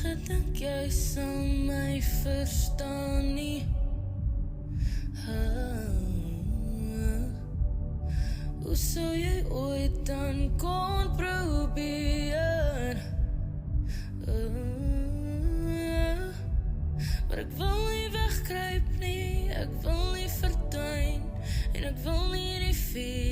gedink jy sal my verstaan nie. Hoe sou jy ooit dan kon probeer? Maar ek wil nie wegkruip nie, ek wil nie verdwyn, en ek wil nie die vuur